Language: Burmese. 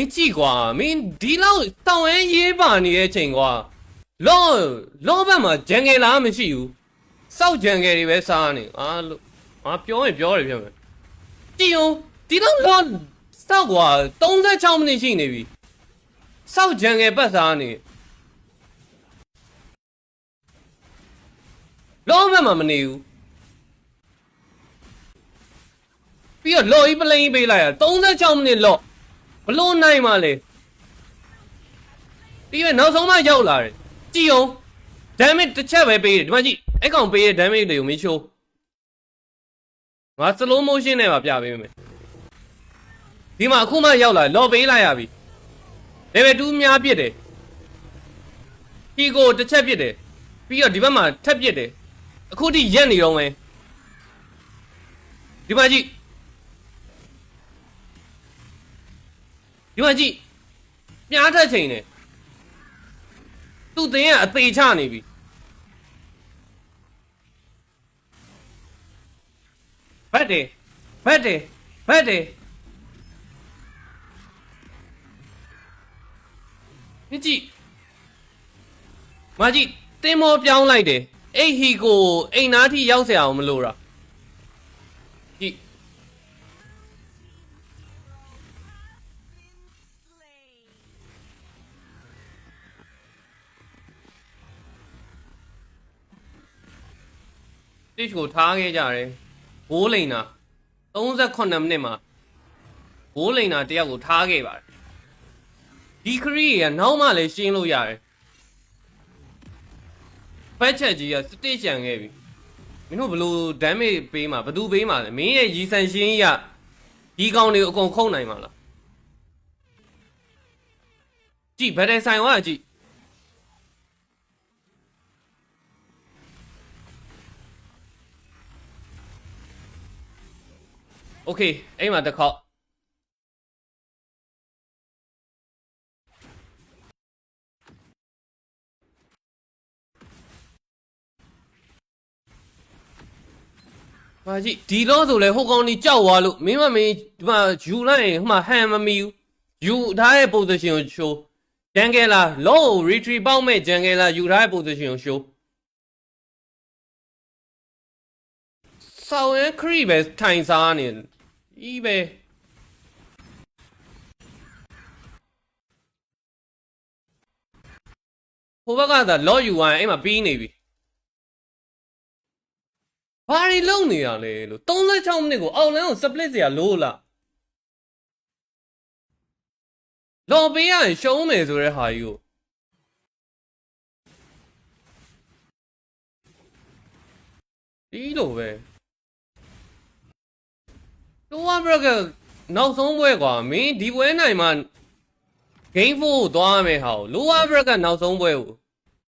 င်းကြည့်ကွာမင်းဒီလောက်တောင်းရဲရေးပါနေတဲ့အချိန်ကွာလောဘမှာဂျန်ငယ်လားမရှိဘူးစောက်ဂျန်ငယ်တွေပဲစားနေပြောရင်ပြောတယ်ပြောမယ်ကြည့်ဦးဒီလောက်စောက်ကွာ36မိနစ်ရှိနေပြီစောက်ဂျန်ငယ်ပတ်စားနေလောဘမှာမနေဘူးပြီးတော့လော်ကြီးပလိန်ပေးလိုက်ရ36မိနစ်လော့ဘလို့နိုင်မှလဲပြီးတော့နောက်ဆုံးမှရောက်လာတယ်ကြည့်အောင် damage တစ်ချက်ပဲပေးတယ်ဒီမှာကြည့်အဲ့ကောင်ပေးတဲ့ damage တွေကိုမင်းရှိုးငါ slow motion နဲ့ပါပြပေးမယ်ဒီမှာအခုမှရောက်လာလော်ပေးလိုက်ရပြီ level 2များပြစ်တယ်ဟီကိုတစ်ချက်ပြစ်တယ်ပြီးတော့ဒီဘက်မှာထပ်ပြစ်တယ်အခုထိရက်နေတော့မယ်ဒီမှာကြည့်ဒီမှာကြည့်ပြားထက်ချိန်နေသူ့တင်းကအသေးချနေပြီဘတ်တယ်ဒီကြည့်မကြည့်တင်းမောပြောင်းလိုက်တယ်အဲ့ဟီကိုအိမ်နာထိရောက်เสียအောင်မလို့တာကြည့်တစ်ကိုထားခဲ့ကြတယ်ဘိုးလိန်နာ38မိနစ်မှာဘိုးလိန်နာတယောက်ကိုထားခဲ့ပါတယ်ဒီခရီးကနောက်မှလည်းရှင်းလို့ရတယ်ဖက်ချက်ကြီးကစတစ်ချန်ခဲ့ပြီမင်းတို့ဘလို့ damage ပေးမှာဘသူပေးမှာလဲမင်းရဲ့ရီဆန်ရှင်းကြီးကဒီကောင်တွေကိုအကုန်ခုံနိုင်မှာလားကြည့်ဘယ်တိုင်ဆိုင်ဝါကြည့်โอเคအဲ့မှာတစ်ခေါက်မာကြီးဒီတော့ဆိုလဲဟိုကောင်ကြီးကြောက်သွားလို့မင်းဒီမှာယူလိုက်ရင်ဟိုမှာဟန်မမီဘူးယူထားတဲ့ position ကို show ဂျန်ကယ်လာ low retreat ပေါက်မဲ့ဂျန်ကယ်လာယူထားတဲ့ position ကို show ဆောင်းရခရီးပဲထိုင်စားနေဤပဲဟိုဘက်ကသာလော့ယူသွားရင်အဲ့မှာပြီးနေပြီဘာတွေလုံနေရလဲလို့36မိနစ်ကိုအောက်လန်းကို split เสียလို့လားလော်ပေးရရင်ရှုံးမယ်ဆိုတဲ့ဟာကြီးကိုဒီလိုပဲLower bracket နောက်ဆုံးပွဲကွာမင်းဒီပွဲနိုင်မှာ game 4ကိုသွားရမယ်ဟာ Lower bracket နောက်ဆုံးပွဲကို